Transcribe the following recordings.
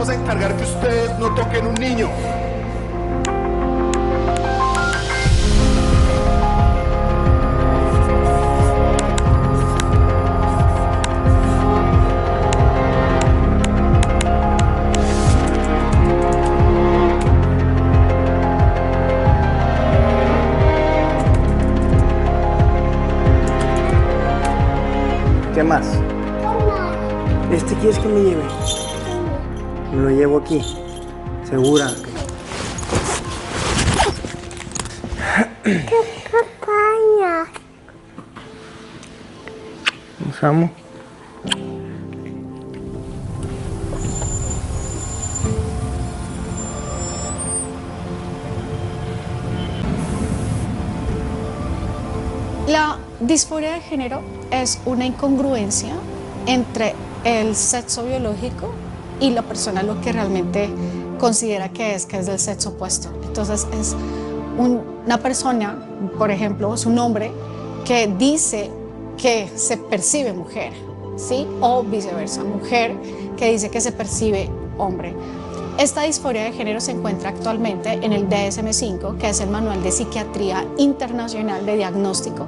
vamos a encargar que ustedes no toquen un niño. ¿Qué más? ¿Este quieres que me lleve? Me lo llevo aquí. ¿Segura? ¡Qué papaya! Los amo. La disforia de género es una incongruencia entre el sexo biológico y la persona lo que realmente considera que es del sexo opuesto. Entonces es una persona, por ejemplo, es un hombre que dice que se percibe mujer, ¿sí? O viceversa, mujer que dice que se percibe hombre. Esta disforia de género se encuentra actualmente en el DSM-5, que es el Manual de Psiquiatría Internacional de Diagnóstico.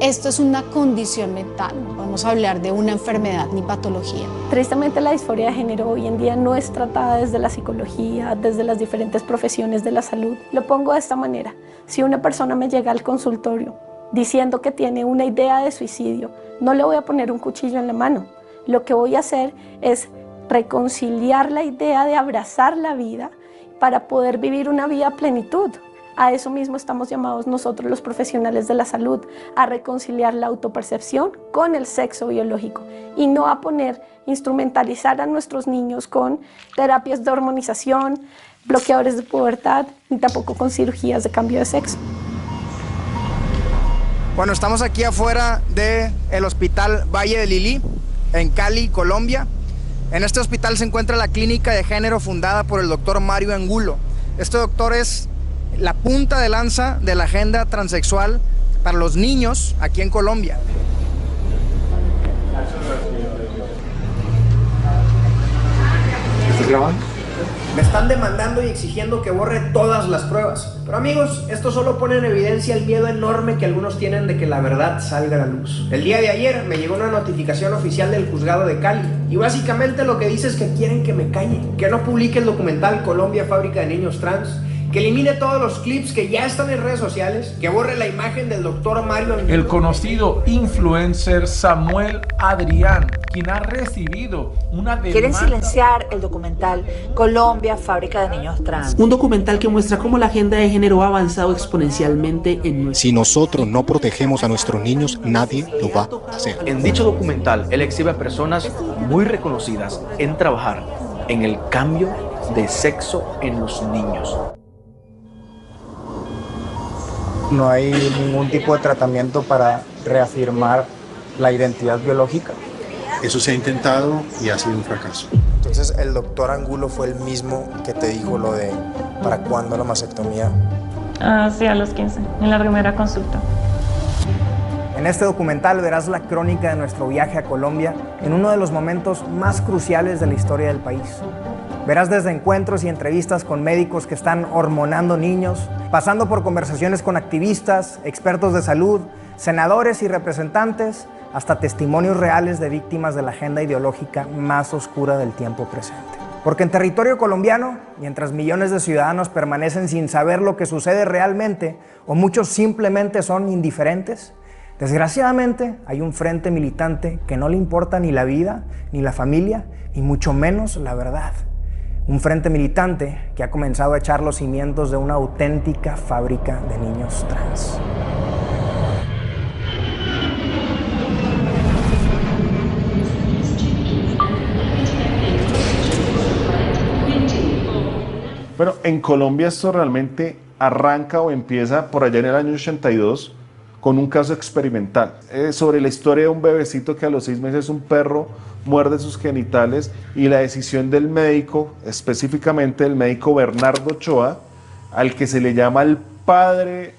Esto es una condición mental, no podemos hablar de una enfermedad ni patología. Tristemente, la disforia de género hoy en día no es tratada desde la psicología, desde las diferentes profesiones de la salud. Lo pongo de esta manera: si una persona me llega al consultorio diciendo que tiene una idea de suicidio, no le voy a poner un cuchillo en la mano. Lo que voy a hacer es reconciliar la idea de abrazar la vida para poder vivir una vida a plenitud. A eso mismo estamos llamados nosotros los profesionales de la salud, a reconciliar la autopercepción con el sexo biológico y no a instrumentalizar a nuestros niños con terapias de hormonización, bloqueadores de pubertad, ni tampoco con cirugías de cambio de sexo. Bueno, estamos aquí afuera del Hospital Valle de Lili, en Cali, Colombia. En este hospital se encuentra la clínica de género fundada por el doctor Mario Angulo. Este doctor es la punta de lanza de la agenda transexual para los niños aquí en Colombia. ¿Estás grabando? Me están demandando y exigiendo que borre todas las pruebas. Pero amigos, esto solo pone en evidencia el miedo enorme que algunos tienen de que la verdad salga a la luz. El día de ayer me llegó una notificación oficial del juzgado de Cali y básicamente lo que dice es que quieren que me calle, que no publique el documental Colombia, Fábrica de Niños Trans, que elimine todos los clips que ya están en redes sociales, que borre la imagen del doctor Mario Angulo. El conocido influencer Samuel Adrián, quien ha recibido una demanda. Quieren silenciar el documental Colombia, Fábrica de Niños Trans. Un documental que muestra cómo la agenda de género ha avanzado exponencialmente en nuestro... Si nosotros no protegemos a nuestros niños, nadie lo va a hacer. En dicho documental, él exhibe a personas muy reconocidas en trabajar en el cambio de sexo en los niños. No hay ningún tipo de tratamiento para reafirmar la identidad biológica. Eso se ha intentado y ha sido un fracaso. Entonces, el doctor Angulo fue el mismo que te dijo lo de ¿para cuándo la mastectomía? Sí, a los 15, en la primera consulta. En este documental verás la crónica de nuestro viaje a Colombia en uno de los momentos más cruciales de la historia del país. Verás desde encuentros y entrevistas con médicos que están hormonando niños, pasando por conversaciones con activistas, expertos de salud, senadores y representantes, hasta testimonios reales de víctimas de la agenda ideológica más oscura del tiempo presente. Porque en territorio colombiano, mientras millones de ciudadanos permanecen sin saber lo que sucede realmente, o muchos simplemente son indiferentes, desgraciadamente hay un frente militante que no le importa ni la vida, ni la familia, y mucho menos la verdad. Un frente militante que ha comenzado a echar los cimientos de una auténtica fábrica de niños trans. Bueno, en Colombia esto realmente arranca o empieza por allá en el año 82 con un caso experimental sobre la historia de un bebecito que a los 6 meses un perro muerde sus genitales y la decisión del médico, específicamente el médico Bernardo Ochoa, al que se le llama el padre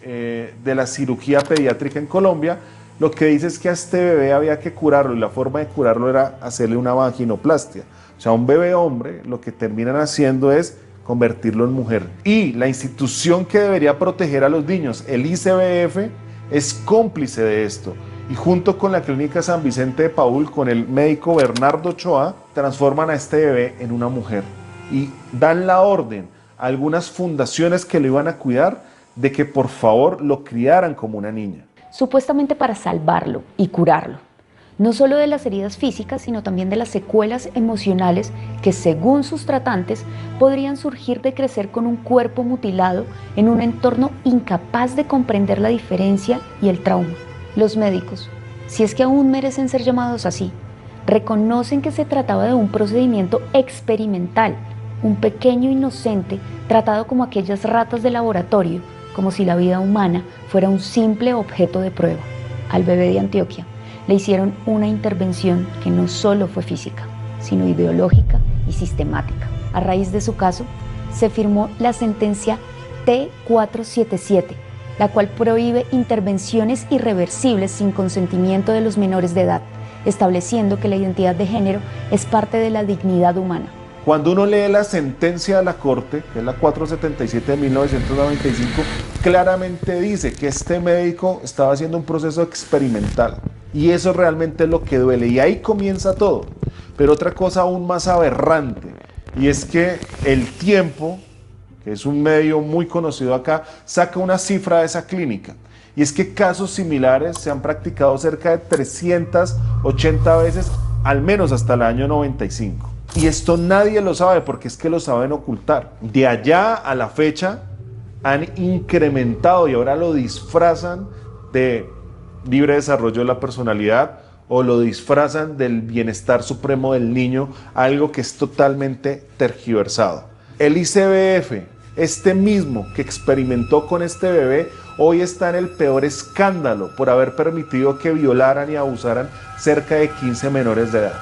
de la cirugía pediátrica en Colombia, lo que dice es que a este bebé había que curarlo y la forma de curarlo era hacerle una vaginoplastia O sea, un bebé hombre lo que terminan haciendo es convertirlo en mujer. Y la institución que debería proteger a los niños, el ICBF, es cómplice de esto. Y junto con la Clínica San Vicente de Paúl, con el médico Bernardo Ochoa, transforman a este bebé en una mujer. Y dan la orden a algunas fundaciones que lo iban a cuidar de que por favor lo criaran como una niña. Supuestamente para salvarlo y curarlo. No solo de las heridas físicas, sino también de las secuelas emocionales que, según sus tratantes, podrían surgir de crecer con un cuerpo mutilado en un entorno incapaz de comprender la diferencia y el trauma. Los médicos, si es que aún merecen ser llamados así, reconocen que se trataba de un procedimiento experimental, un pequeño inocente tratado como aquellas ratas de laboratorio, como si la vida humana fuera un simple objeto de prueba. Al bebé de Antioquia le hicieron una intervención que no solo fue física, sino ideológica y sistemática. A raíz de su caso, se firmó la sentencia T477, la cual prohíbe intervenciones irreversibles sin consentimiento de los menores de edad, estableciendo que la identidad de género es parte de la dignidad humana. Cuando uno lee la sentencia de la Corte, que es la 477 de 1995, claramente dice que este médico estaba haciendo un proceso experimental. Y eso realmente es lo que duele. Y ahí comienza todo. Pero otra cosa aún más aberrante, y es que El Tiempo, que es un medio muy conocido acá, saca una cifra de esa clínica. Y es que casos similares se han practicado cerca de 380 veces, al menos hasta el año 95. Y esto nadie lo sabe porque es que lo saben ocultar. De allá a la fecha han incrementado y ahora lo disfrazan de libre desarrollo de la personalidad o lo disfrazan del bienestar supremo del niño, algo que es totalmente tergiversado. El ICBF, este mismo que experimentó con este bebé, hoy está en el peor escándalo por haber permitido que violaran y abusaran cerca de 15 menores de edad.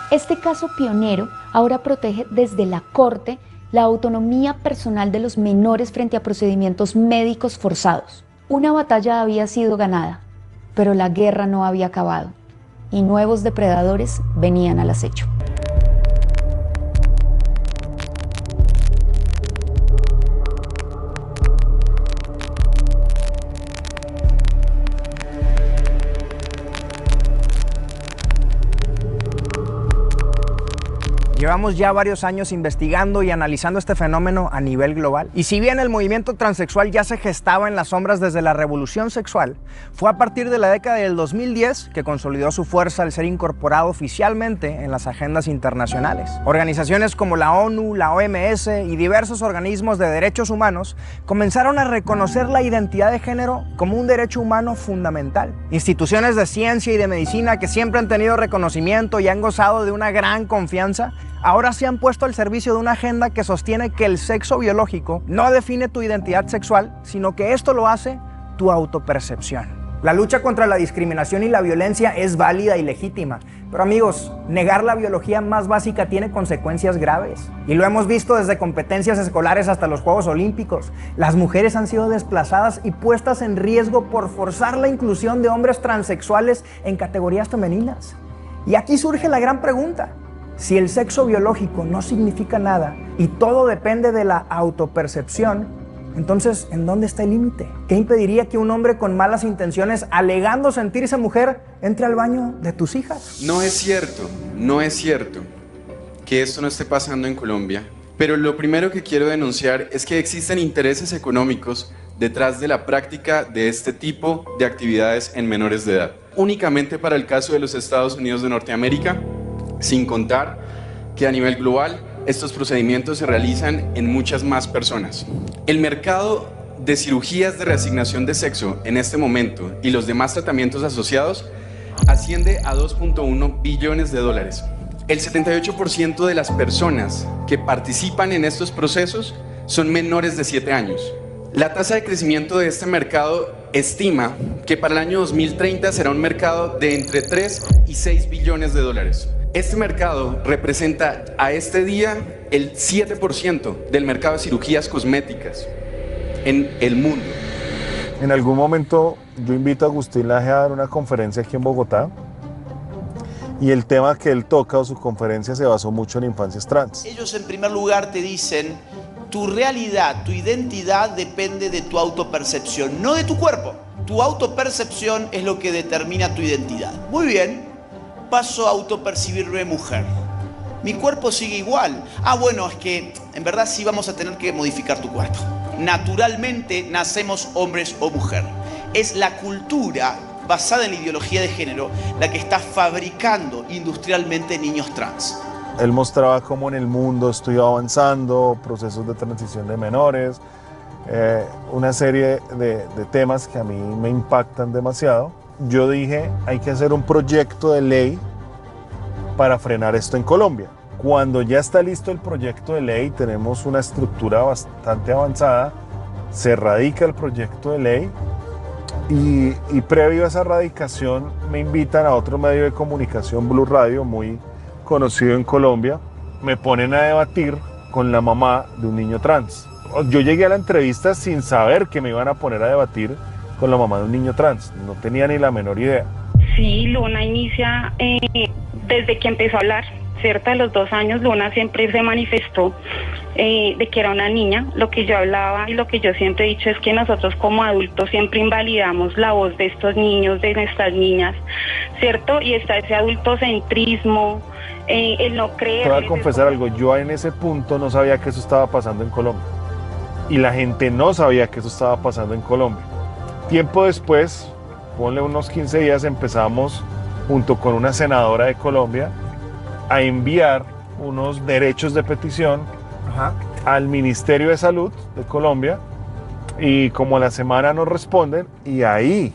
Este caso pionero ahora protege desde la Corte la autonomía personal de los menores frente a procedimientos médicos forzados. Una batalla había sido ganada, pero la guerra no había acabado y nuevos depredadores venían al acecho. Llevamos ya varios años investigando y analizando este fenómeno a nivel global. Y si bien el movimiento transexual ya se gestaba en las sombras desde la revolución sexual, fue a partir de la década del 2010 que consolidó su fuerza al ser incorporado oficialmente en las agendas internacionales. Organizaciones como la ONU, la OMS y diversos organismos de derechos humanos comenzaron a reconocer la identidad de género como un derecho humano fundamental. Instituciones de ciencia y de medicina que siempre han tenido reconocimiento y han gozado de una gran confianza, ahora se han puesto al servicio de una agenda que sostiene que el sexo biológico no define tu identidad sexual, sino que esto lo hace tu autopercepción. La lucha contra la discriminación y la violencia es válida y legítima, pero amigos, negar la biología más básica tiene consecuencias graves. Y lo hemos visto desde competencias escolares hasta los Juegos Olímpicos. Las mujeres han sido desplazadas y puestas en riesgo por forzar la inclusión de hombres transexuales en categorías femeninas. Y aquí surge la gran pregunta. Si el sexo biológico no significa nada y todo depende de la autopercepción, entonces, ¿en dónde está el límite? ¿Qué impediría que un hombre con malas intenciones, alegando sentirse mujer, entre al baño de tus hijas? No es cierto que esto no esté pasando en Colombia, pero lo primero que quiero denunciar es que existen intereses económicos detrás de la práctica de este tipo de actividades en menores de edad. Únicamente para el caso de los Estados Unidos de Norteamérica, sin contar que a nivel global estos procedimientos se realizan en muchas más personas. El mercado de cirugías de reasignación de sexo en este momento y los demás tratamientos asociados asciende a 2.1 billones de dólares. El 78% de las personas que participan en estos procesos son menores de 7 años. La tasa de crecimiento de este mercado estima que para el año 2030 será un mercado de entre 3 y 6 billones de dólares. Este mercado representa a este día el 7% del mercado de cirugías cosméticas en el mundo. En algún momento yo invito a Agustín Laje a dar una conferencia aquí en Bogotá y el tema que él toca o su conferencia se basó mucho en infancias trans. Ellos en primer lugar te dicen, tu realidad, tu identidad depende de tu autopercepción, no de tu cuerpo. Tu autopercepción es lo que determina tu identidad. Muy bien, paso a autopercibirme mujer. Mi cuerpo sigue igual. Bueno, es que en verdad sí vamos a tener que modificar tu cuerpo. Naturalmente nacemos hombres o mujer. Es la cultura basada en la ideología de género la que está fabricando industrialmente niños trans. Él mostraba cómo en el mundo esto iba avanzando, procesos de transición de menores, una serie de temas que a mí me impactan demasiado. Yo dije, hay que hacer un proyecto de ley para frenar esto en Colombia. Cuando ya está listo el proyecto de ley, tenemos una estructura bastante avanzada, se radica el proyecto de ley y previo a esa radicación me invitan a otro medio de comunicación, Blue Radio, muy conocido en Colombia, me ponen a debatir con la mamá de un niño trans. Yo llegué a la entrevista sin saber que me iban a poner a debatir con la mamá de un niño trans, no tenía ni la menor idea. Sí, Luna inicia desde que empezó a hablar, ¿cierto? A los 2 años Luna siempre se manifestó de que era una niña. Lo que yo hablaba y lo que yo siempre he dicho es que nosotros como adultos siempre invalidamos la voz de estos niños, de nuestras niñas, ¿cierto? Y está ese adultocentrismo, el no creer. Te voy a confesar algo, yo en ese punto no sabía que eso estaba pasando en Colombia. Y la gente no sabía que eso estaba pasando en Colombia. Tiempo después, ponle unos 15 días, empezamos junto con una senadora de Colombia a enviar unos derechos de petición al Ministerio de Salud de Colombia, y como a la semana nos responden, y ahí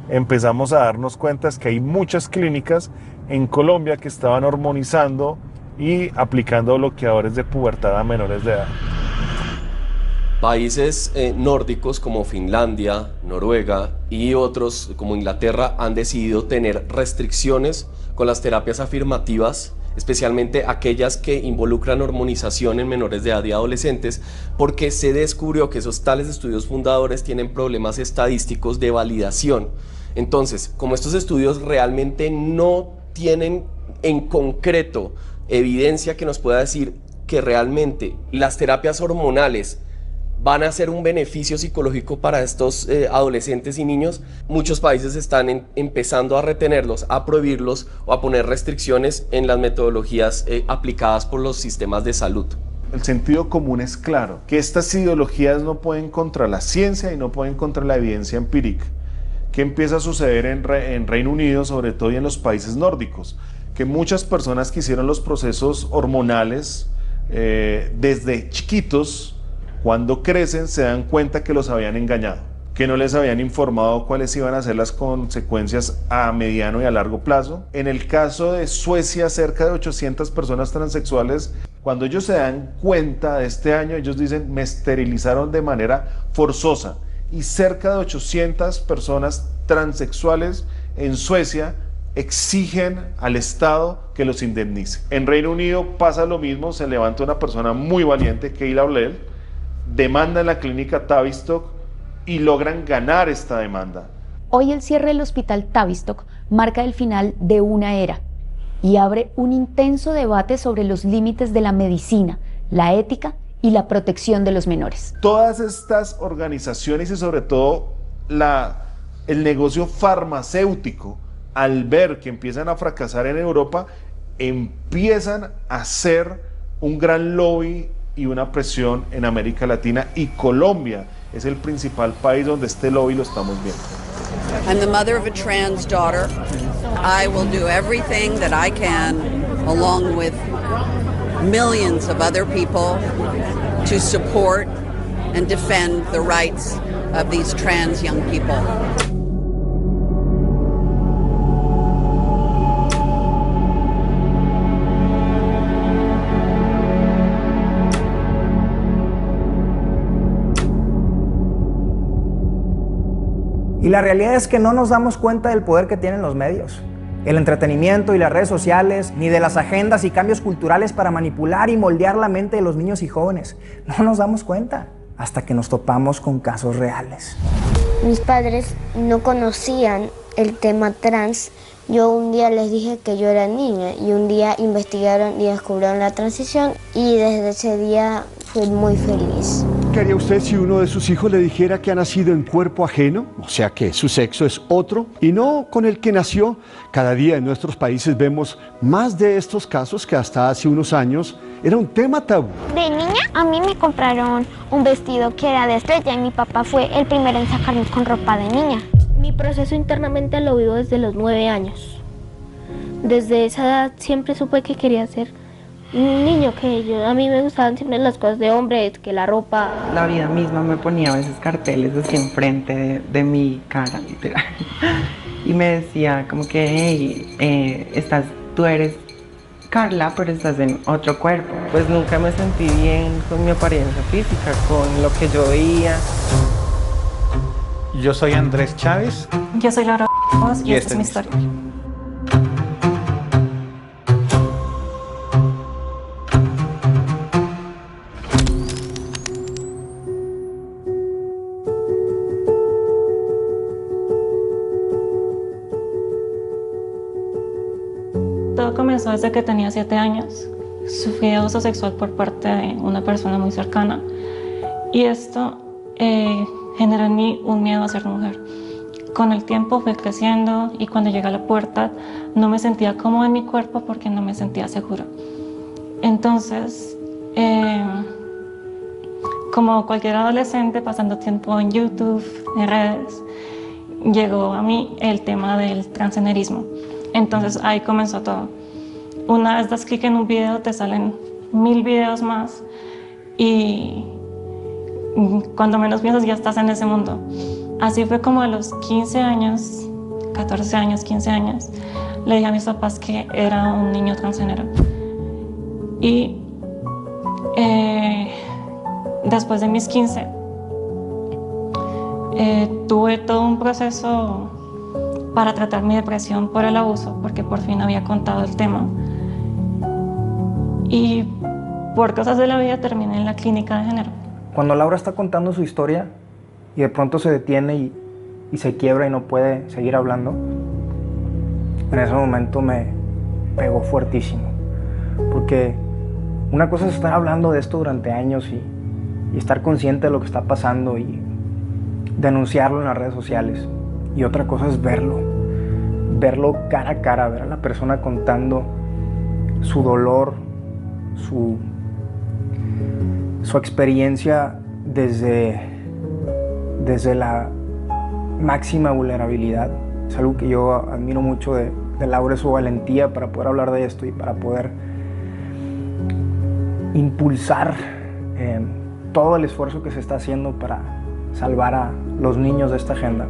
empezamos a darnos cuenta que hay muchas clínicas en Colombia que estaban hormonizando y aplicando bloqueadores de pubertad a menores de edad. Países nórdicos como Finlandia, Noruega y otros como Inglaterra han decidido tener restricciones con las terapias afirmativas, especialmente aquellas que involucran hormonización en menores de edad y adolescentes, porque se descubrió que esos tales estudios fundadores tienen problemas estadísticos de validación. Entonces, como estos estudios realmente no tienen en concreto evidencia que nos pueda decir que realmente las terapias hormonales van a ser un beneficio psicológico para estos adolescentes y niños, muchos países están empezando a retenerlos, a prohibirlos o a poner restricciones en las metodologías aplicadas por los sistemas de salud. El sentido común es claro, que estas ideologías no pueden contra la ciencia y no pueden contra la evidencia empírica. ¿Qué empieza a suceder en Reino Unido, sobre todo y en los países nórdicos? Que muchas personas que hicieron los procesos hormonales desde chiquitos, cuando crecen se dan cuenta que los habían engañado, que no les habían informado cuáles iban a ser las consecuencias a mediano y a largo plazo. En el caso de Suecia, cerca de 800 personas transexuales, cuando ellos se dan cuenta de este año, ellos dicen, me esterilizaron de manera forzosa. Y cerca de 800 personas transexuales en Suecia exigen al Estado que los indemnice. En Reino Unido pasa lo mismo, se levanta una persona muy valiente, Kayla Blel, demanda en la clínica Tavistock y logran ganar esta demanda. Hoy el cierre del hospital Tavistock marca el final de una era y abre un intenso debate sobre los límites de la medicina, la ética y la protección de los menores. Todas estas organizaciones y sobre todo el negocio farmacéutico, al ver que empiezan a fracasar en Europa, empiezan a hacer un gran lobby y una presión en América Latina, y Colombia es el principal país donde este lobby lo estamos viendo. I'm the mother of a trans daughter. I will do everything that I can, along with millions of other people, to support and defend the rights of these trans young people. Y la realidad es que no nos damos cuenta del poder que tienen los medios, el entretenimiento y las redes sociales, ni de las agendas y cambios culturales para manipular y moldear la mente de los niños y jóvenes. No nos damos cuenta hasta que nos topamos con casos reales. Mis padres no conocían el tema trans, Yo un día les dije que yo era niña y un día investigaron y descubrieron la transición y desde ese día fui muy feliz. ¿Qué haría usted si uno de sus hijos le dijera que ha nacido en cuerpo ajeno? O sea que su sexo es otro y no con el que nació. Cada día en nuestros países vemos más de estos casos que hasta hace unos años era un tema tabú. De niña a mí me compraron un vestido que era de estrella y mi papá fue el primero en sacarme con ropa de niña. Mi proceso internamente lo vivo desde los 9 años. Desde esa edad siempre supe que quería ser un niño, a mí me gustaban siempre las cosas de hombres, que la ropa. La vida misma me ponía a veces carteles así enfrente de mi cara, literal. Y me decía como que, hey, tú eres Carla, pero estás en otro cuerpo. Pues nunca me sentí bien con mi apariencia física, con lo que yo veía. Yo soy Andrés Chávez. Yo soy Laura y esta es mi historia. Todo comenzó desde que tenía 7 años. Sufrí abuso sexual por parte de una persona muy cercana y esto generó en mí un miedo a ser mujer. Con el tiempo fue creciendo y cuando llegué a la pubertad no me sentía cómoda en mi cuerpo porque no me sentía segura. Entonces, como cualquier adolescente pasando tiempo en YouTube, en redes, llegó a mí el tema del transgenerismo. Entonces ahí comenzó todo. Una vez das clic en un video te salen 1000 videos más y cuando menos piensas ya estás en ese mundo. Así fue como a los 15 años, 14 años, 15 años, le dije a mis papás que era un niño transgénero. Y después de mis 15, tuve todo un proceso para tratar mi depresión por el abuso, porque por fin había contado el tema. Y por cosas de la vida terminé en la clínica de género. Cuando Laura está contando su historia y de pronto se detiene y se quiebra y no puede seguir hablando, en ese momento me pegó fuertísimo. Porque una cosa es estar hablando de esto durante años y estar consciente de lo que está pasando y denunciarlo en las redes sociales. Y otra cosa es verlo cara a cara, ver a la persona contando su dolor, su experiencia desde la máxima vulnerabilidad. Es algo que yo admiro mucho de Laura, su valentía para poder hablar de esto y para poder impulsar todo el esfuerzo que se está haciendo para salvar a los niños de esta agenda.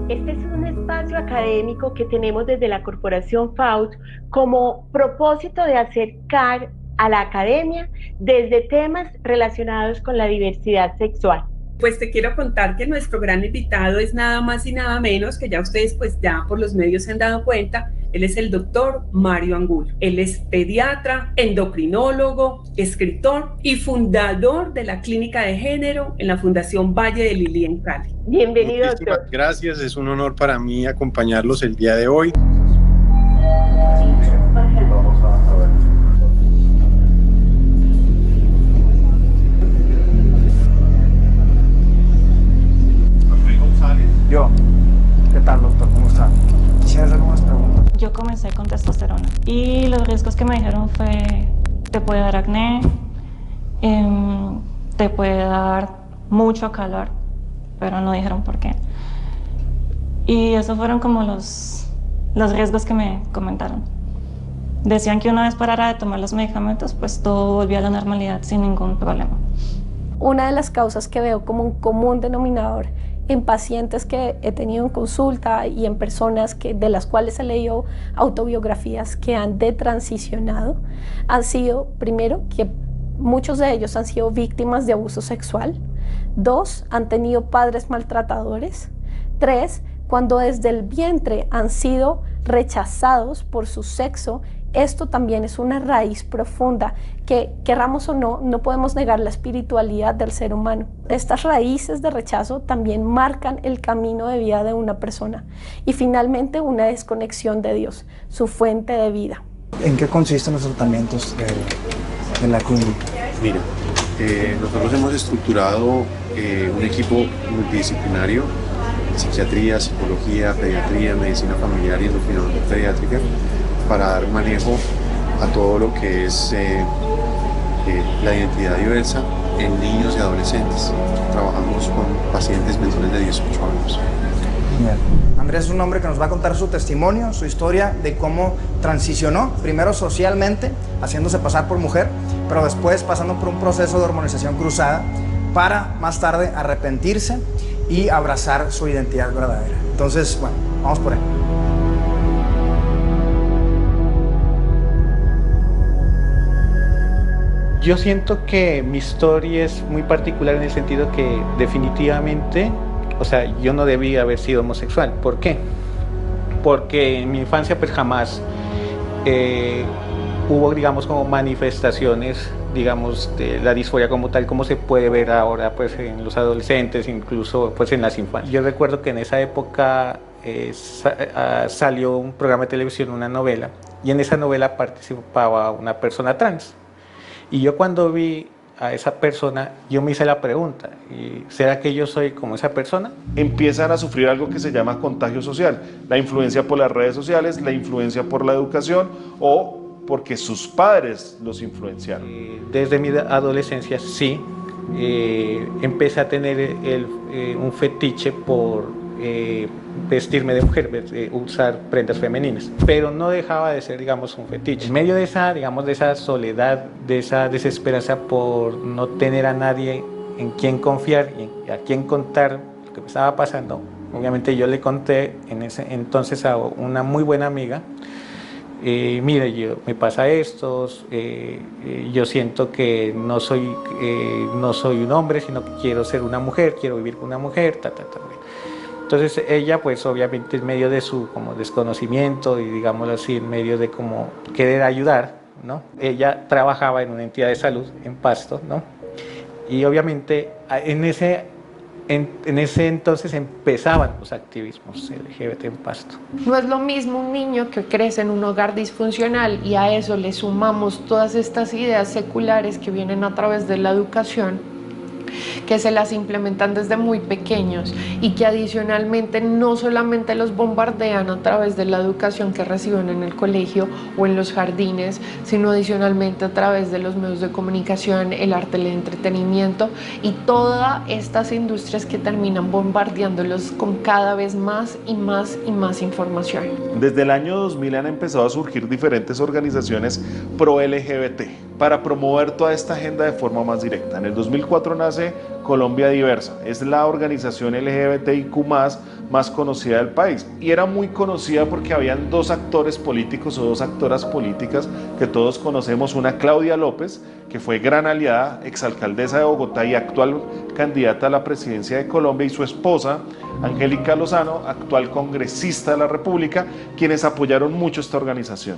Este es un espacio académico que tenemos desde la Corporación FAUT como propósito de acercar a la academia desde temas relacionados con la diversidad sexual. Pues te quiero contar que nuestro gran invitado es nada más y nada menos, que ya ustedes pues ya por los medios se han dado cuenta, él es el doctor Mario Angulo. Él es pediatra, endocrinólogo, escritor y fundador de la Clínica de Género en la Fundación Valle de Lili en Cali. Bienvenido, doctor. Gracias, es un honor para mí acompañarlos el día de hoy. Yo, ¿qué tal, doctor? ¿Cómo está? Quisiera hacer unas preguntas. Yo comencé con testosterona y los riesgos que me dijeron fue, te puede dar acné, te puede dar mucho calor, pero no dijeron por qué. Y esos fueron como los riesgos que me comentaron. Decían que una vez parara de tomar los medicamentos, pues todo volvía a la normalidad sin ningún problema. Una de las causas que veo como un común denominador en pacientes que he tenido en consulta y en personas de las cuales he leído autobiografías que han detransicionado, han sido, primero, que muchos de ellos han sido víctimas de abuso sexual. 2, han tenido padres maltratadores. 3, cuando desde el vientre han sido rechazados por su sexo Esto también es una raíz profunda que, querramos o no, no podemos negar la espiritualidad del ser humano. Estas raíces de rechazo también marcan el camino de vida de una persona y finalmente una desconexión de Dios, su fuente de vida. ¿En qué consisten los tratamientos de la clínica? Mira, nosotros hemos estructurado un equipo multidisciplinario, psiquiatría, psicología, pediatría, medicina familiar y endocrinología pediátrica, para dar manejo a todo lo que es la identidad diversa en niños y adolescentes. Trabajamos con pacientes menores de 18 años. Andrés es un hombre que nos va a contar su testimonio, su historia de cómo transicionó, primero socialmente, haciéndose pasar por mujer, pero después pasando por un proceso de hormonización cruzada para más tarde arrepentirse y abrazar su identidad verdadera. Entonces, bueno, vamos por él. Yo siento que mi historia es muy particular en el sentido que definitivamente, o sea, yo no debía haber sido homosexual. ¿Por qué? Porque en mi infancia pues jamás hubo, digamos, como manifestaciones, digamos, de la disforia como tal, como se puede ver ahora pues en los adolescentes, incluso pues en las infancias. Yo recuerdo que en esa época salió un programa de televisión, una novela, y en esa novela participaba una persona trans. Y yo cuando vi a esa persona, yo me hice la pregunta, ¿será que yo soy como esa persona? Empiezan a sufrir algo que se llama contagio social, la influencia por las redes sociales, la influencia por la educación o porque sus padres los influenciaron. Desde mi adolescencia sí, empecé a tener un fetiche por vestirme de mujer, usar prendas femeninas, pero no dejaba de ser, digamos, un fetiche. En medio de esa, digamos, de esa soledad, de esa desesperanza por no tener a nadie en quien confiar y a quien contar lo que me estaba pasando, obviamente yo le conté en ese entonces a una muy buena amiga, mire, me pasa esto, yo siento que no soy un hombre, sino que quiero ser una mujer, quiero vivir con una mujer, Entonces ella, pues obviamente en medio de su como desconocimiento y digámoslo así, en medio de como querer ayudar, ¿no? Ella trabajaba en una entidad de salud en Pasto, ¿no? Y obviamente en ese entonces empezaban los activismos LGBT en Pasto. No es lo mismo un niño que crece en un hogar disfuncional y a eso le sumamos todas estas ideas seculares que vienen a través de la educación, que se las implementan desde muy pequeños y que adicionalmente no solamente los bombardean a través de la educación que reciben en el colegio o en los jardines, sino adicionalmente a través de los medios de comunicación, el arte, el entretenimiento y todas estas industrias que terminan bombardeándolos con cada vez más y más y más información. Desde el año 2000 han empezado a surgir diferentes organizaciones pro-LGBT para promover toda esta agenda de forma más directa. En el 2004 nace Colombia Diversa, es la organización LGBTIQ+, más conocida del país y era muy conocida porque habían dos actores políticos o dos actoras políticas que todos conocemos, una Claudia López, que fue gran aliada, exalcaldesa de Bogotá y actual candidata a la presidencia de Colombia, y su esposa, Angélica Lozano, actual congresista de la República, quienes apoyaron mucho esta organización.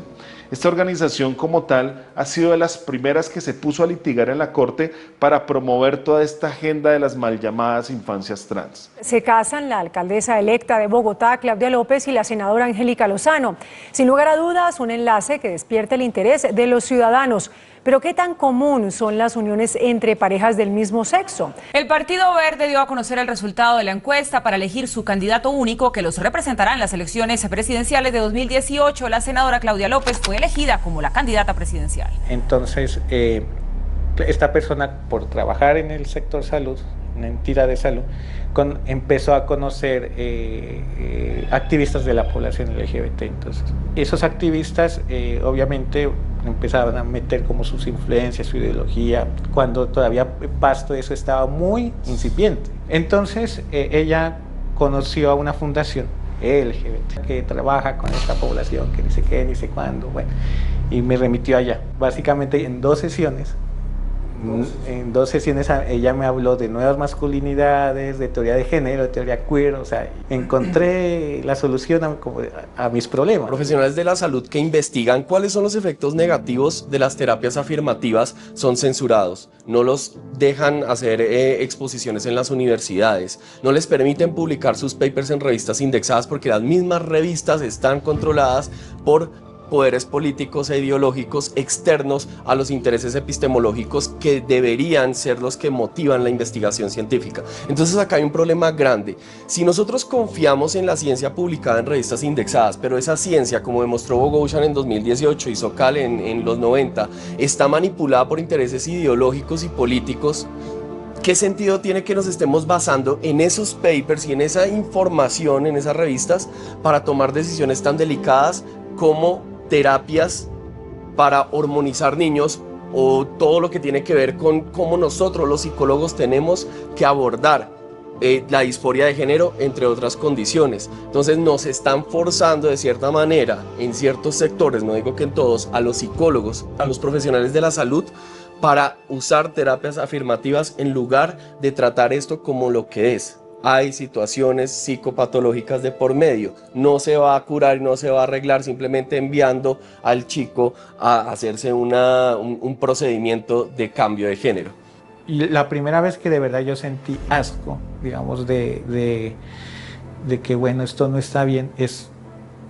Esta organización como tal ha sido de las primeras que se puso a litigar en la Corte para promover toda esta agenda de las mal llamadas infancias trans. Se casan la alcaldesa electa de Bogotá, Claudia López, y la senadora Angélica Lozano. Sin lugar a dudas, un enlace que despierta el interés de los ciudadanos. Pero ¿qué tan común son las uniones entre parejas del mismo sexo? El Partido Verde dio a conocer el resultado de la encuesta para elegir su candidato único que los representará en las elecciones presidenciales de 2018. La senadora Claudia López fue elegida como la candidata presidencial. Entonces, esta persona, por trabajar en el sector salud, una entidad de salud, empezó a conocer activistas de la población LGBT. Entonces, esos activistas obviamente empezaban a meter como sus influencias, su ideología, cuando todavía Pasto eso estaba muy incipiente. Entonces ella conoció a una fundación LGBT que trabaja con esta población, que ni sé qué, ni sé cuándo, bueno, y me remitió allá. Básicamente en 2 sesiones En 2 sesiones ella me habló de nuevas masculinidades, de teoría de género, de teoría queer, o sea, encontré la solución a mis problemas. Profesionales de la salud que investigan cuáles son los efectos negativos de las terapias afirmativas son censurados, no los dejan hacer exposiciones en las universidades, no les permiten publicar sus papers en revistas indexadas porque las mismas revistas están controladas por poderes políticos e ideológicos externos a los intereses epistemológicos que deberían ser los que motivan la investigación científica. Entonces acá hay un problema grande. Si nosotros confiamos en la ciencia publicada en revistas indexadas, pero esa ciencia, como demostró Boghossian en 2018 y Sokal en los 90, está manipulada por intereses ideológicos y políticos, ¿qué sentido tiene que nos estemos basando en esos papers y en esa información, en esas revistas, para tomar decisiones tan delicadas como terapias para hormonizar niños o todo lo que tiene que ver con cómo nosotros los psicólogos tenemos que abordar la disforia de género, entre otras condiciones? Entonces nos están forzando de cierta manera, en ciertos sectores, no digo que en todos, a los psicólogos, a los profesionales de la salud, para usar terapias afirmativas en lugar de tratar esto como lo que es. Hay situaciones psicopatológicas de por medio, no se va a curar y no se va a arreglar simplemente enviando al chico a hacerse un procedimiento de cambio de género. Y la primera vez que de verdad yo sentí asco, digamos, de que bueno, esto no está bien, es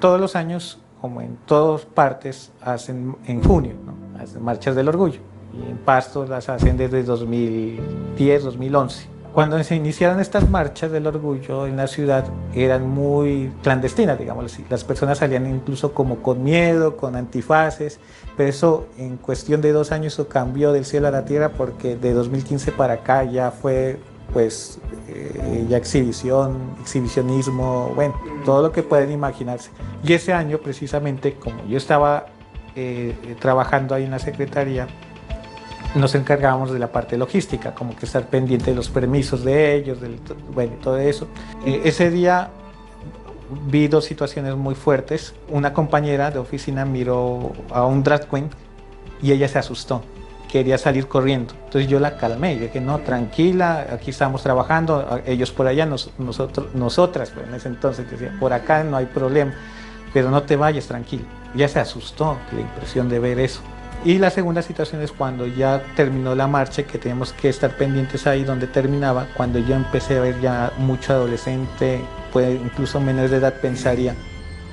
todos los años, como en todas partes, hacen en junio, ¿no? Hacen marchas del orgullo, y en Pasto las hacen desde 2010, 2011. Cuando se iniciaron estas marchas del orgullo en la ciudad eran muy clandestinas, digamos así. Las personas salían incluso como con miedo, con antifaces, pero eso en cuestión de 2 años eso cambió del cielo a la tierra, porque de 2015 para acá ya fue pues ya exhibicionismo, bueno, todo lo que pueden imaginarse. Y ese año precisamente, como yo estaba trabajando ahí en la secretaría, nos encargábamos de la parte logística, como que estar pendiente de los permisos de ellos, bueno, todo eso. Ese día vi 2 situaciones muy fuertes. Una compañera de oficina miró a un drag queen y ella se asustó, quería salir corriendo. Entonces yo la calmé y dije, no, tranquila, aquí estamos trabajando, ellos por allá, nosotras, pues en ese entonces decía, por acá no hay problema, pero no te vayas, tranquila. Ella se asustó, la impresión de ver eso. Y la segunda situación es cuando ya terminó la marcha, que tenemos que estar pendientes ahí donde terminaba, cuando yo empecé a ver ya mucho adolescente, pues incluso menores de edad pensaría,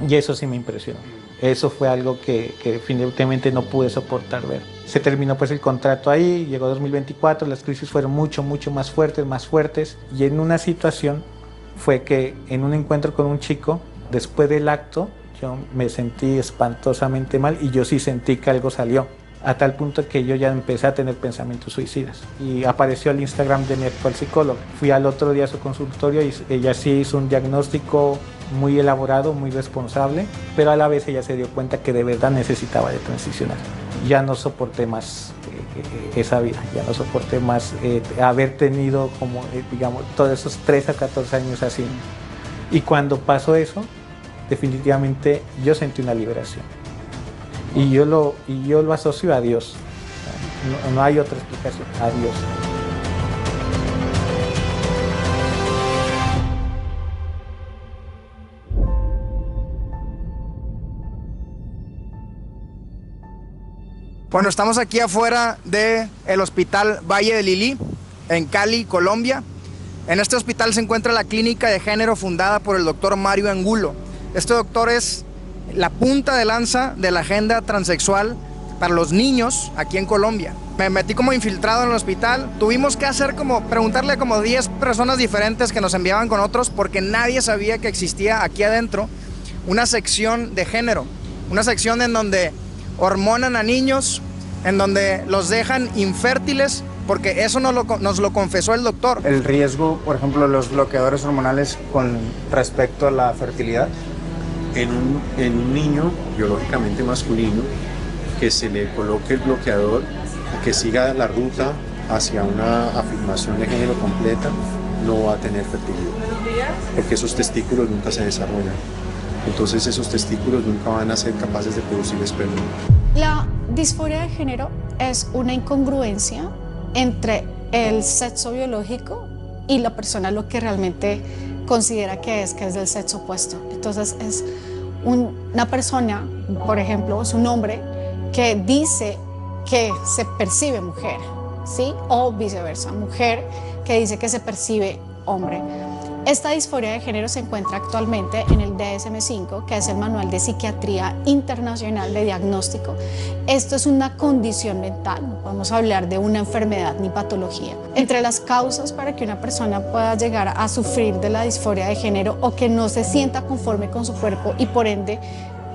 y eso sí me impresionó. Eso fue algo que definitivamente no pude soportar ver. Se terminó pues el contrato ahí, llegó 2024, las crisis fueron mucho más fuertes, y en una situación fue que en un encuentro con un chico, después del acto, yo me sentí espantosamente mal y yo sí sentí que algo salió, a tal punto que yo ya empecé a tener pensamientos suicidas. Y apareció el Instagram de mi actual psicóloga. Fui al otro día a su consultorio y ella sí hizo un diagnóstico muy elaborado, muy responsable, pero a la vez ella se dio cuenta que de verdad necesitaba de transicionar. Ya no soporté más esa vida, ya no soporté más haber tenido como, digamos, todos esos 3 a 14 años así. Y cuando pasó eso, definitivamente yo sentí una liberación y yo lo asocio a Dios, no hay otra explicación, a Dios. Bueno, estamos aquí afuera del Hospital Valle de Lili, en Cali, Colombia. En este hospital se encuentra la clínica de género fundada por el doctor Mario Angulo. Este doctor es la punta de lanza de la agenda transexual para los niños aquí en Colombia. Me metí como infiltrado en el hospital. Tuvimos que preguntarle a como 10 personas diferentes que nos enviaban con otros, porque nadie sabía que existía aquí adentro una sección de género. Una sección en donde hormonan a niños, en donde los dejan infértiles, porque eso nos lo confesó el doctor. El riesgo, por ejemplo, de los bloqueadores hormonales con respecto a la fertilidad. En un niño biológicamente masculino, que se le coloque el bloqueador y que siga la ruta hacia una afirmación de género completa, no va a tener fertilidad, porque esos testículos nunca se desarrollan. Entonces esos testículos nunca van a ser capaces de producir esperma. La disforia de género es una incongruencia entre el sexo biológico y la persona lo que realmente considera que es del sexo opuesto. Entonces es una persona, por ejemplo, es un hombre que dice que se percibe mujer, ¿sí? O viceversa, mujer que dice que se percibe hombre. Esta disforia de género se encuentra actualmente en el DSM-5, que es el Manual de Psiquiatría Internacional de Diagnóstico. Esto es una condición mental, no podemos hablar de una enfermedad ni patología. Entre las causas para que una persona pueda llegar a sufrir de la disforia de género o que no se sienta conforme con su cuerpo y por ende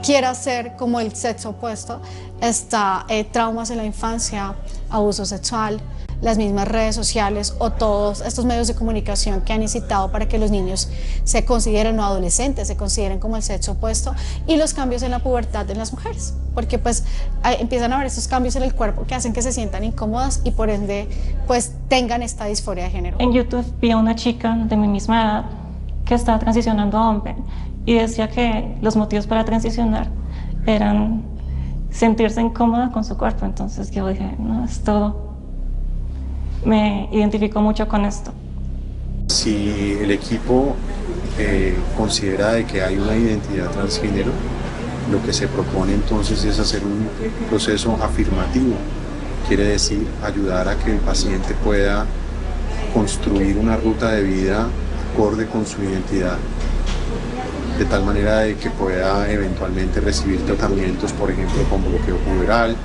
quiera ser como el sexo opuesto, está traumas en la infancia, abuso sexual, las mismas redes sociales o todos estos medios de comunicación que han incitado para que los niños se consideren, o adolescentes se consideren como el sexo opuesto, y los cambios en la pubertad en las mujeres, porque pues empiezan a haber estos cambios en el cuerpo que hacen que se sientan incómodas y por ende pues tengan esta disforia de género. En YouTube vi a una chica de mi misma edad que estaba transicionando a hombre y decía que los motivos para transicionar eran sentirse incómoda con su cuerpo. Entonces yo dije, no, es todo. Me identifico mucho con esto. Si el equipo considera de que hay una identidad transgénero, lo que se propone entonces es hacer un proceso afirmativo. Quiere decir ayudar a que el paciente pueda construir una ruta de vida acorde con su identidad, de tal manera de que pueda eventualmente recibir tratamientos, por ejemplo, con bloqueo puberal,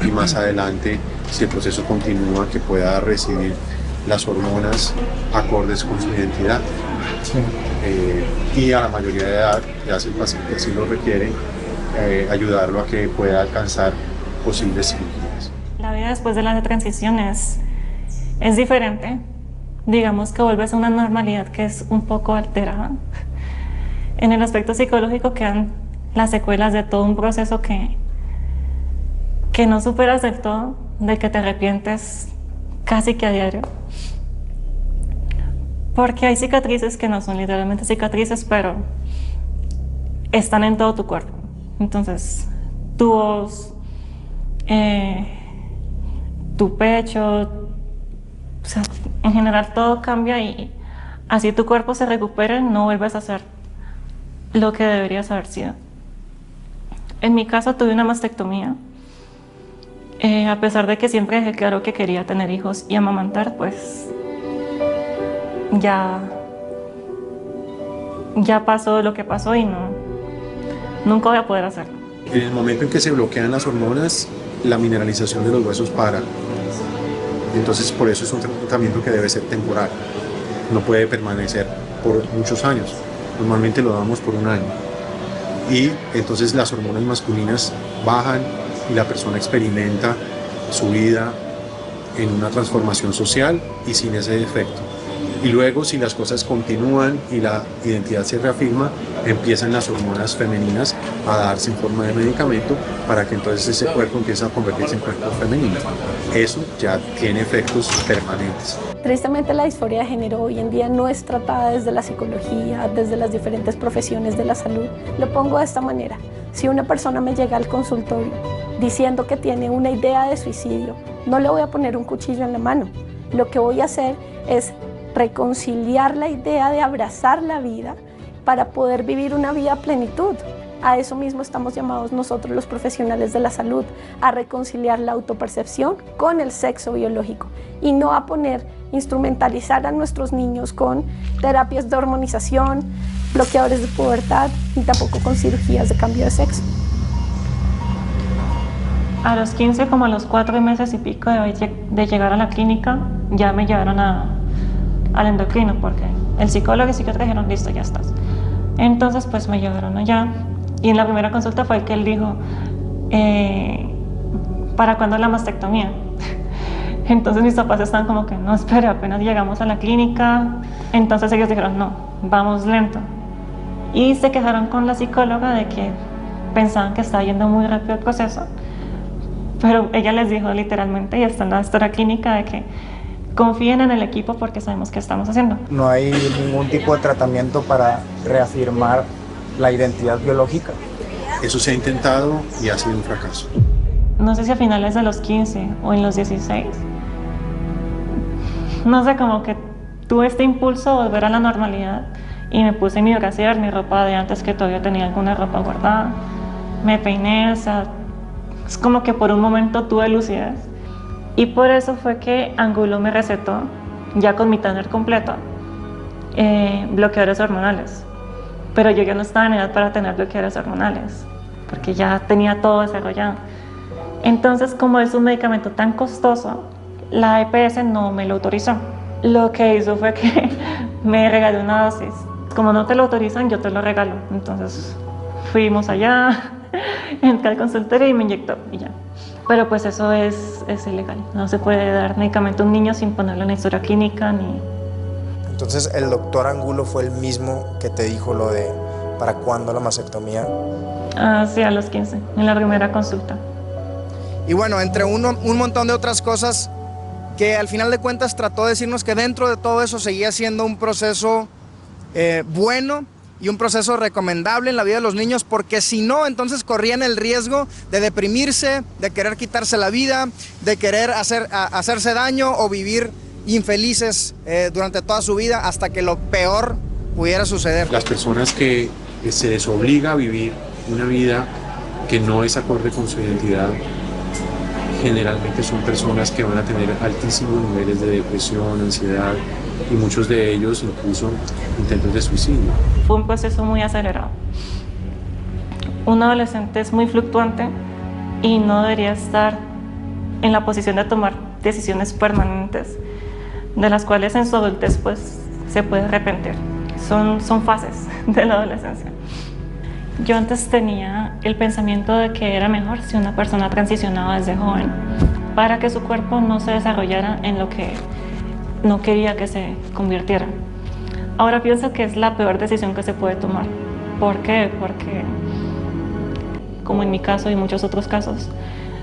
y más adelante, si el proceso continúa, que pueda recibir las hormonas acordes con su identidad. Sí. Y a la mayoría de edad, ya si el paciente así lo requiere, ayudarlo a que pueda alcanzar posibles cirugías. La vida después de la transición es diferente. Digamos que vuelves a una normalidad que es un poco alterada. En el aspecto psicológico quedan las secuelas de todo un proceso que no superas del todo, de que te arrepientes casi que a diario. Porque hay cicatrices que no son literalmente cicatrices, pero están en todo tu cuerpo. Entonces, tu voz, tu pecho, o sea, en general todo cambia y así tu cuerpo se recupere, no vuelves a ser lo que deberías haber sido. En mi caso tuve una mastectomía. A pesar de que siempre dejé claro que quería tener hijos y amamantar, pues ya pasó lo que pasó y nunca voy a poder hacerlo. En el momento en que se bloquean las hormonas, la mineralización de los huesos para. Entonces, por eso es un tratamiento que debe ser temporal. No puede permanecer por muchos años. Normalmente lo damos por un año. Y entonces las hormonas masculinas bajan y la persona experimenta su vida en una transformación social y sin ese defecto. Y luego, si las cosas continúan y la identidad se reafirma, empiezan las hormonas femeninas a darse en forma de medicamento para que entonces ese cuerpo empiece a convertirse en cuerpo femenino. Eso ya tiene efectos permanentes. Tristemente, la disforia de género hoy en día no es tratada desde la psicología, desde las diferentes profesiones de la salud. Lo pongo de esta manera. Si una persona me llega al consultorio diciendo que tiene una idea de suicidio, no le voy a poner un cuchillo en la mano. Lo que voy a hacer es reconciliar la idea de abrazar la vida para poder vivir una vida a plenitud. A eso mismo estamos llamados nosotros los profesionales de la salud, a reconciliar la autopercepción con el sexo biológico y no a instrumentalizar a nuestros niños con terapias de hormonización, bloqueadores de pubertad y tampoco con cirugías de cambio de sexo. A los 15, como a los 4 meses y pico de llegar a la clínica, ya me llevaron al endocrino porque el psicólogo y psiquiatra dijeron, listo, ya estás. Entonces pues me llevaron allá y en la primera consulta fue que él dijo, ¿para cuándo la mastectomía? Entonces mis papás estaban como que, no, espere, apenas llegamos a la clínica. Entonces ellos dijeron, no, vamos lento. Y se quejaron con la psicóloga de que pensaban que estaba yendo muy rápido el proceso, pero ella les dijo literalmente, y está en la historia clínica, de que confíen en el equipo porque sabemos qué estamos haciendo. No hay ningún tipo de tratamiento para reafirmar la identidad biológica. Eso se ha intentado y ha sido un fracaso. No sé si a finales de los 15 o en los 16 no sé, como que tuve este impulso de volver a la normalidad y me puse mi brasier, mi ropa de antes, que todavía tenía alguna ropa guardada, me peiné, o sea, es como que por un momento tuve lucidez. Y por eso fue que Angulo me recetó, ya con mi Tanner completo, bloqueadores hormonales. Pero yo ya no estaba en edad para tener bloqueadores hormonales, porque ya tenía todo desarrollado. Entonces, como es un medicamento tan costoso, la EPS no me lo autorizó. Lo que hizo fue que me regaló una dosis. Como no te lo autorizan, yo te lo regalo. Entonces fuimos allá, entré al consultorio y me inyectó y ya. Pero pues eso es ilegal. No se puede dar medicamento a un niño sin ponerle una historia clínica ni... Entonces, ¿el doctor Angulo fue el mismo que te dijo lo de para cuándo la mastectomía? Sí, a los 15, en la primera consulta. Y bueno, entre un montón de otras cosas que al final de cuentas trató de decirnos que dentro de todo eso seguía siendo un proceso bueno y un proceso recomendable en la vida de los niños, porque si no, entonces corrían el riesgo de deprimirse, de querer quitarse la vida, de querer hacerse daño o vivir infelices durante toda su vida hasta que lo peor pudiera suceder. Las personas que se les obliga a vivir una vida que no es acorde con su identidad, generalmente son personas que van a tener altísimos niveles de depresión, ansiedad y muchos de ellos incluso intentos de suicidio. Fue un proceso muy acelerado. Un adolescente es muy fluctuante y no debería estar en la posición de tomar decisiones permanentes, de las cuales en su adultez pues se puede arrepentir. Son fases de la adolescencia. Yo antes tenía el pensamiento de que era mejor si una persona transicionaba desde joven para que su cuerpo no se desarrollara en lo que no quería que se convirtiera. Ahora pienso que es la peor decisión que se puede tomar. ¿Por qué? Porque, como en mi caso y muchos otros casos,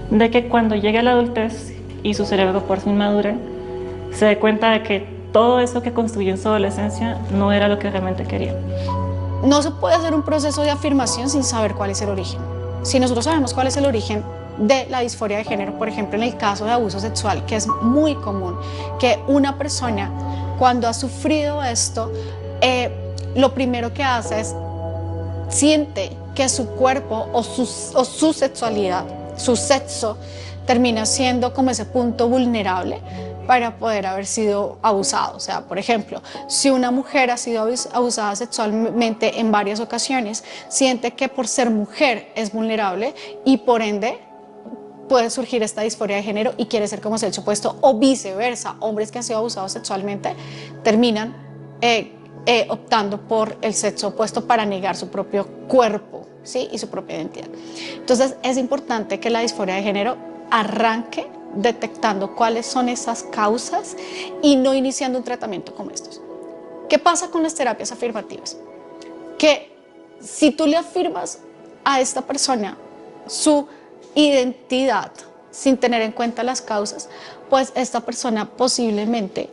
de que cuando llegue a la adultez y su cerebro por fin madure, se dé cuenta de que todo eso que construyó en su adolescencia no era lo que realmente quería. No se puede hacer un proceso de afirmación sin saber cuál es el origen. Si nosotros sabemos cuál es el origen de la disforia de género, por ejemplo, en el caso de abuso sexual, que es muy común, que una persona cuando ha sufrido esto, lo primero que hace es siente que su cuerpo o su sexualidad, su sexo, termina siendo como ese punto vulnerable para poder haber sido abusado. O sea, por ejemplo, si una mujer ha sido abusada sexualmente en varias ocasiones, siente que por ser mujer es vulnerable y por ende puede surgir esta disforia de género y quiere ser como sexo opuesto, o viceversa. Hombres que han sido abusados sexualmente terminan optando por el sexo opuesto para negar su propio cuerpo, ¿sí? Y su propia identidad. Entonces es importante que la disforia de género arranque detectando cuáles son esas causas y no iniciando un tratamiento como estos. ¿Qué pasa con las terapias afirmativas? Que si tú le afirmas a esta persona su identidad sin tener en cuenta las causas, pues esta persona posiblemente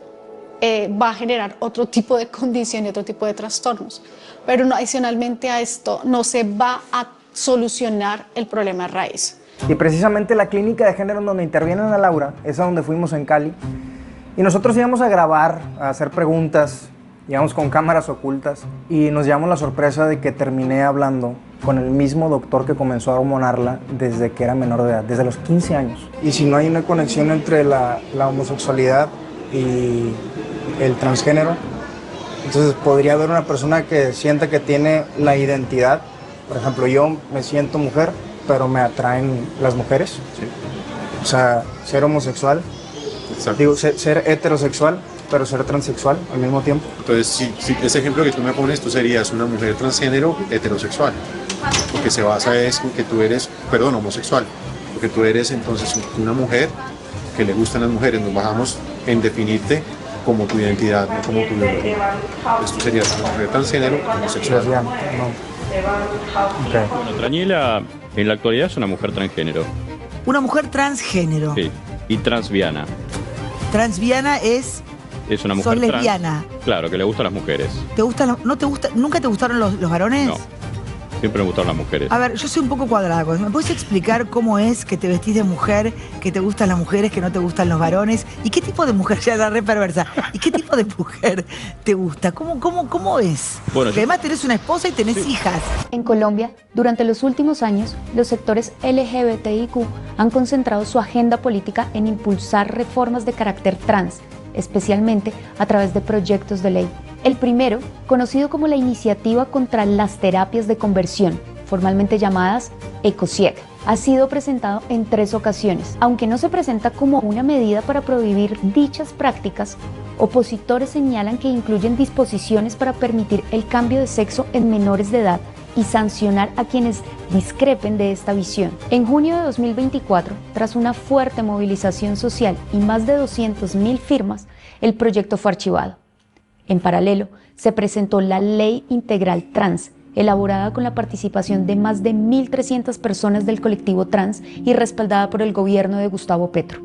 va a generar otro tipo de condición y otro tipo de trastornos. Pero no, adicionalmente a esto no se va a solucionar el problema raíz. Y precisamente la clínica de género en donde interviene Ana Laura es a donde fuimos en Cali. Y nosotros íbamos a grabar, a hacer preguntas, íbamos con cámaras ocultas y nos llevamos la sorpresa de que terminé hablando con el mismo doctor que comenzó a hormonarla desde que era menor de edad, desde los 15 años. Y si no hay una conexión entre la homosexualidad y el transgénero, entonces podría haber una persona que sienta que tiene la identidad. Por ejemplo, yo me siento mujer, pero me atraen las mujeres. Sí. O sea, ser homosexual, digo, ser heterosexual, pero ser transexual al mismo tiempo. Entonces, si ese ejemplo que tú me pones, tú serías una mujer transgénero heterosexual, porque se basa en que tú eres, homosexual, porque tú eres entonces una mujer que le gustan las mujeres. Nos bajamos en definirte como tu identidad, no como tu biología. Entonces tú serías una mujer transgénero homosexual. Okay. Bueno, Traniela en la actualidad es una mujer transgénero. Una mujer transgénero. Sí, y transviana. Transviana es una mujer lesbiana. Claro, que le gustan las mujeres. ¿Te gustan? ¿No te gusta? ¿Nunca te gustaron los varones? No. Siempre me gustaron las mujeres. A ver, yo soy un poco cuadrada. ¿Me puedes explicar cómo es que te vestís de mujer, que te gustan las mujeres, que no te gustan los varones? ¿Y qué tipo de mujer, ya la re perversa, y qué tipo de mujer te gusta? ¿Cómo es? Bueno, Porque además tenés una esposa y tenés hijas. En Colombia, durante los últimos años, los sectores LGBTIQ han concentrado su agenda política en impulsar reformas de carácter trans, especialmente a través de proyectos de ley. El primero, conocido como la Iniciativa contra las Terapias de Conversión, formalmente llamadas ECOSIEC, ha sido presentado en 3 ocasiones. Aunque no se presenta como una medida para prohibir dichas prácticas, opositores señalan que incluyen disposiciones para permitir el cambio de sexo en menores de edad y sancionar a quienes discrepen de esta visión. En junio de 2024, tras una fuerte movilización social y más de 200.000 firmas, el proyecto fue archivado. En paralelo, se presentó la Ley Integral Trans, elaborada con la participación de más de 1.300 personas del colectivo trans y respaldada por el gobierno de Gustavo Petro.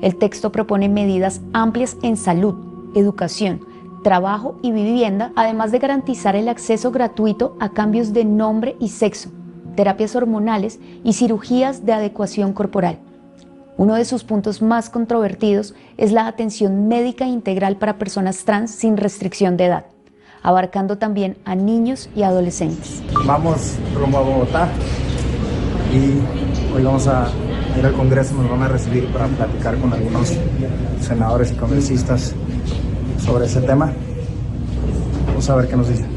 El texto propone medidas amplias en salud, educación, trabajo y vivienda, además de garantizar el acceso gratuito a cambios de nombre y sexo, terapias hormonales y cirugías de adecuación corporal. Uno de sus puntos más controvertidos es la atención médica integral para personas trans sin restricción de edad, abarcando también a niños y adolescentes. Vamos rumbo a Bogotá y hoy vamos a ir al Congreso, nos van a recibir para platicar con algunos senadores y congresistas sobre ese tema. Vamos a ver qué nos dicen.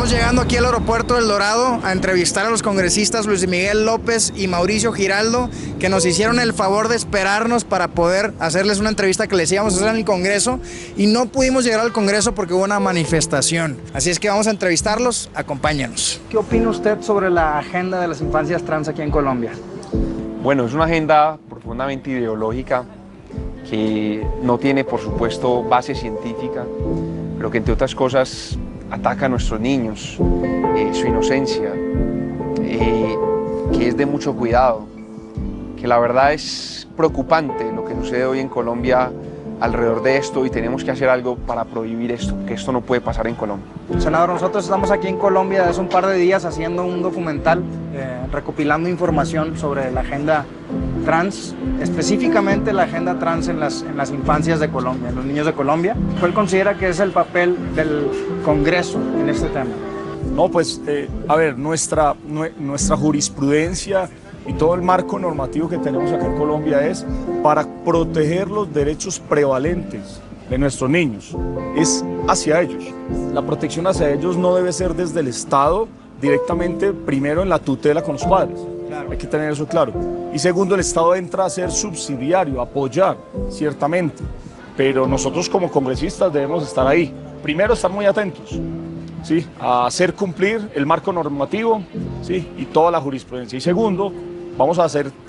Llegando aquí al aeropuerto del Dorado a entrevistar a los congresistas Luis Miguel López y Mauricio Giraldo, que nos hicieron el favor de esperarnos para poder hacerles una entrevista que les íbamos a hacer en el Congreso, y no pudimos llegar al Congreso porque hubo una manifestación. Así es que vamos a entrevistarlos, acompáñanos. ¿Qué opina usted sobre la agenda de las infancias trans aquí en Colombia? Bueno, es una agenda profundamente ideológica que no tiene, por supuesto, base científica, pero que entre otras cosas ataca a nuestros niños, su inocencia, que es de mucho cuidado, que la verdad es preocupante lo que sucede hoy en Colombia alrededor de esto, y tenemos que hacer algo para prohibir esto, que esto no puede pasar en Colombia. Senador, nosotros estamos aquí en Colombia hace un par de días haciendo un documental, recopilando información sobre la agenda trans, específicamente la agenda trans en las infancias de Colombia, en los niños de Colombia. ¿Cuál considera que es el papel del Congreso en este tema? No, pues, a ver, nuestra jurisprudencia y todo el marco normativo que tenemos acá en Colombia es para proteger los derechos prevalentes de nuestros niños, es hacia ellos. La protección hacia ellos no debe ser desde el Estado directamente, primero en la tutela con los padres, claro. Hay que tener eso claro. Y segundo, el Estado entra a ser subsidiario, apoyar, ciertamente, pero nosotros como congresistas debemos estar ahí. Primero, estar muy atentos, ¿sí?, a hacer cumplir el marco normativo, ¿sí?, y toda la jurisprudencia. Y segundo,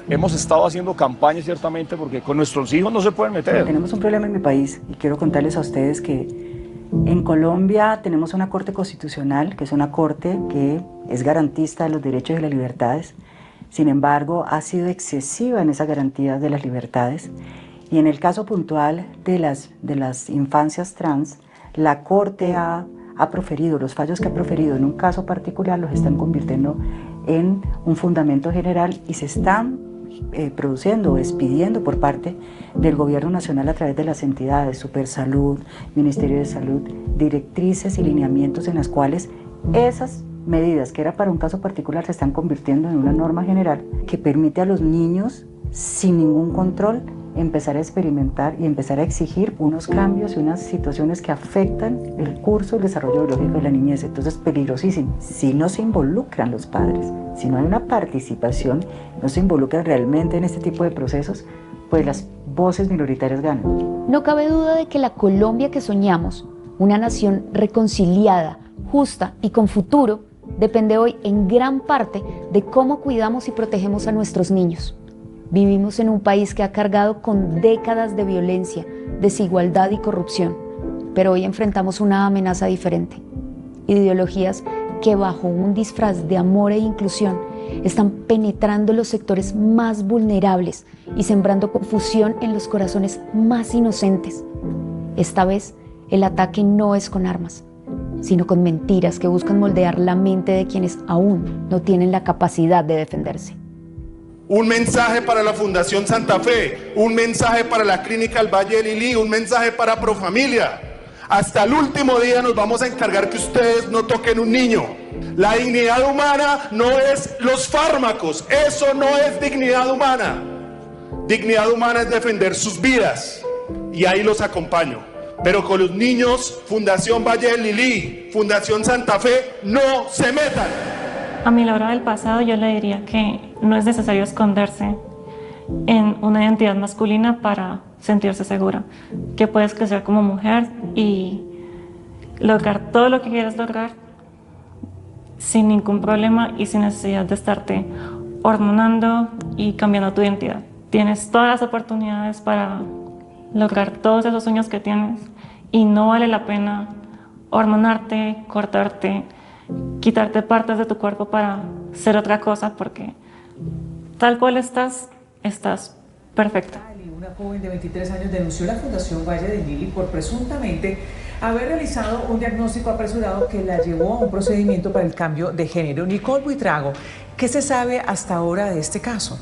hemos estado haciendo campañas ciertamente porque con nuestros hijos no se pueden meter. Tenemos un problema en mi país y quiero contarles a ustedes que en Colombia tenemos una Corte Constitucional, que es una corte que es garantista de los derechos y las libertades. Sin embargo, ha sido excesiva en esa garantía de las libertades, y en el caso puntual de las infancias trans, la Corte ha proferido, los fallos que ha proferido en un caso particular los están convirtiendo en un fundamento general, y se están produciendo o expidiendo por parte del Gobierno Nacional a través de las entidades, Supersalud, Ministerio de Salud, directrices y lineamientos en las cuales esas medidas que era para un caso particular se están convirtiendo en una norma general que permite a los niños, sin ningún control, empezar a experimentar y empezar a exigir unos cambios y unas situaciones que afectan el curso, el desarrollo biológico de la niñez. Entonces es peligrosísimo. Si no se involucran los padres, si no hay una participación, no se involucran realmente en este tipo de procesos, pues las voces minoritarias ganan. No cabe duda de que la Colombia que soñamos, una nación reconciliada, justa y con futuro, depende hoy en gran parte de cómo cuidamos y protegemos a nuestros niños. Vivimos en un país que ha cargado con décadas de violencia, desigualdad y corrupción, pero hoy enfrentamos una amenaza diferente. Ideologías que bajo un disfraz de amor e inclusión están penetrando los sectores más vulnerables y sembrando confusión en los corazones más inocentes. Esta vez, el ataque no es con armas, sino con mentiras que buscan moldear la mente de quienes aún no tienen la capacidad de defenderse. Un mensaje para la Fundación Santa Fe, un mensaje para la Clínica El Valle de Lili, un mensaje para Profamilia. Hasta el último día nos vamos a encargar que ustedes no toquen un niño. La dignidad humana no es los fármacos, eso no es dignidad humana. Dignidad humana es defender sus vidas y ahí los acompaño. Pero con los niños, Fundación Valle de Lili, Fundación Santa Fe, no se metan. A mi Laura del pasado yo le diría que no es necesario esconderse en una identidad masculina para sentirse segura, que puedes crecer como mujer y lograr todo lo que quieras lograr sin ningún problema y sin necesidad de estarte hormonando y cambiando tu identidad. Tienes todas las oportunidades para lograr todos esos sueños que tienes y no vale la pena hormonarte, cortarte, quitarte partes de tu cuerpo para ser otra cosa, porque tal cual estás perfecta. Una joven de 23 años denunció a la Fundación Valle de Lili por presuntamente haber realizado un diagnóstico apresurado que la llevó a un procedimiento para el cambio de género. Nicole Buitrago, ¿qué se sabe hasta ahora de este caso?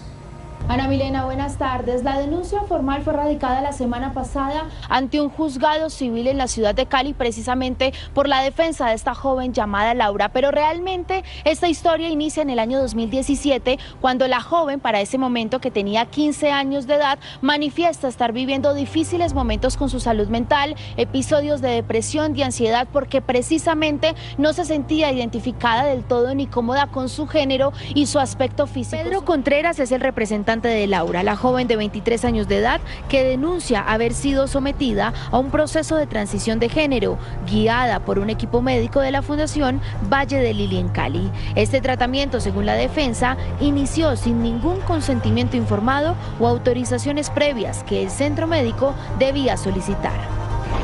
Ana Milena, buenas tardes. La denuncia formal fue radicada la semana pasada ante un juzgado civil en la ciudad de Cali, precisamente por la defensa de esta joven llamada Laura. Pero realmente esta historia inicia en el año 2017, cuando la joven, para ese momento que tenía 15 años de edad, manifiesta estar viviendo difíciles momentos con su salud mental, episodios de depresión y ansiedad, porque precisamente no se sentía identificada del todo ni cómoda con su género y su aspecto físico. Pedro Contreras es el representante de Laura, la joven de 23 años de edad que denuncia haber sido sometida a un proceso de transición de género guiada por un equipo médico de la Fundación Valle de Lili en Cali. Este tratamiento, según la defensa, inició sin ningún consentimiento informado o autorizaciones previas que el centro médico debía solicitar.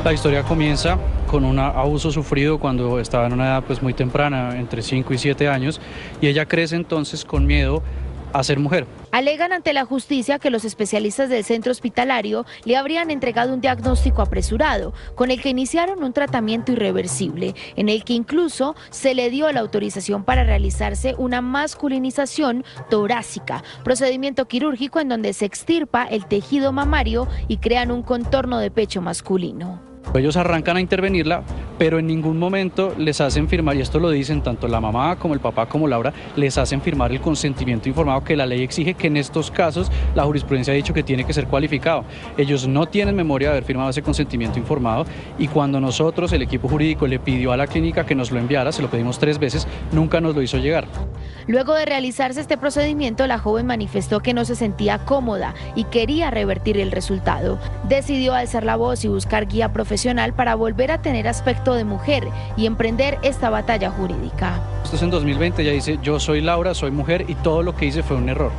La historia comienza con un abuso sufrido cuando estaba en una edad muy temprana, entre 5 y 7 años, y ella crece entonces con miedo a ser mujer. Alegan ante la justicia que los especialistas del centro hospitalario le habrían entregado un diagnóstico apresurado, con el que iniciaron un tratamiento irreversible, en el que incluso se le dio la autorización para realizarse una masculinización torácica, procedimiento quirúrgico en donde se extirpa el tejido mamario y crean un contorno de pecho masculino. Ellos arrancan a intervenirla, pero en ningún momento les hacen firmar, y esto lo dicen tanto la mamá como el papá como Laura, les hacen firmar el consentimiento informado que la ley exige, que en estos casos la jurisprudencia ha dicho que tiene que ser cualificado. Ellos no tienen memoria de haber firmado ese consentimiento informado, y cuando nosotros, el equipo jurídico, le pidió a la clínica que nos lo enviara, se lo pedimos 3 veces, nunca nos lo hizo llegar. Luego de realizarse este procedimiento, la joven manifestó que no se sentía cómoda y quería revertir el resultado. Decidió alzar la voz y buscar guía profesional para volver a tener aspecto de mujer y emprender esta batalla jurídica. Esto es en 2020, ella dice: yo soy Laura, soy mujer y todo lo que hice fue un error.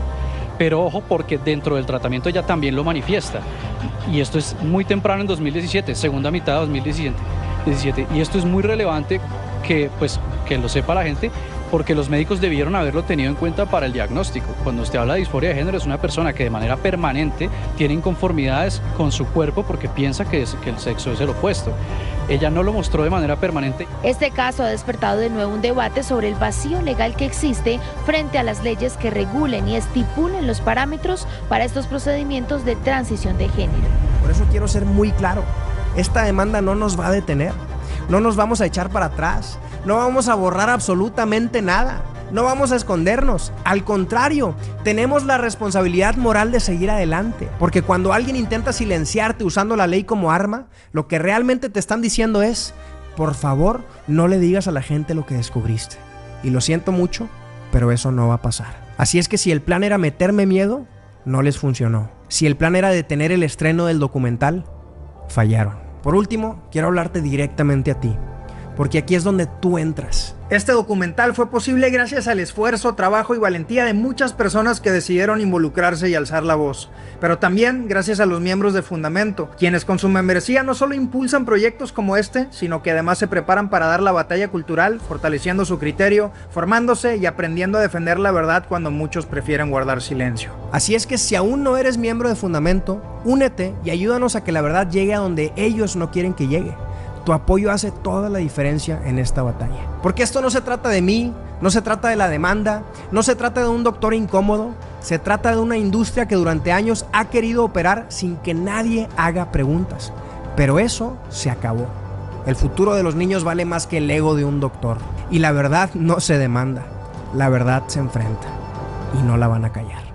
Pero ojo, porque dentro del tratamiento ella también lo manifiesta. Y esto es muy temprano en 2017, segunda mitad de 2017. Y esto es muy relevante que lo sepa la gente, porque los médicos debieron haberlo tenido en cuenta para el diagnóstico. Cuando usted habla de disforia de género, es una persona que de manera permanente tiene inconformidades con su cuerpo porque piensa que el sexo es el opuesto. Ella no lo mostró de manera permanente. Este caso ha despertado de nuevo un debate sobre el vacío legal que existe frente a las leyes que regulen y estipulen los parámetros para estos procedimientos de transición de género. Por eso quiero ser muy claro, esta demanda no nos va a detener, no nos vamos a echar para atrás, no vamos a borrar absolutamente nada, no vamos a escondernos. Al contrario, tenemos la responsabilidad moral de seguir adelante, porque cuando alguien intenta silenciarte usando la ley como arma, lo que realmente te están diciendo es: por favor, no le digas a la gente lo que descubriste. Y lo siento mucho, pero eso no va a pasar. Así es que si el plan era meterme miedo, no les funcionó. Si el plan era detener el estreno del documental, fallaron. Por último, quiero hablarte directamente a ti. porque aquí es donde tú entras. Este documental fue posible gracias al esfuerzo, trabajo y valentía de muchas personas que decidieron involucrarse y alzar la voz, pero también gracias a los miembros de Fundamento, quienes con su membresía no solo impulsan proyectos como este, sino que además se preparan para dar la batalla cultural, fortaleciendo su criterio, formándose y aprendiendo a defender la verdad cuando muchos prefieren guardar silencio. Así es que si aún no eres miembro de Fundamento, únete y ayúdanos a que la verdad llegue a donde ellos no quieren que llegue. Tu apoyo hace toda la diferencia en esta batalla. Porque esto no se trata de mí, no se trata de la demanda, no se trata de un doctor incómodo, se trata de una industria que durante años ha querido operar sin que nadie haga preguntas. Pero eso se acabó. El futuro de los niños vale más que el ego de un doctor. Y la verdad no se demanda, la verdad se enfrenta y no la van a callar.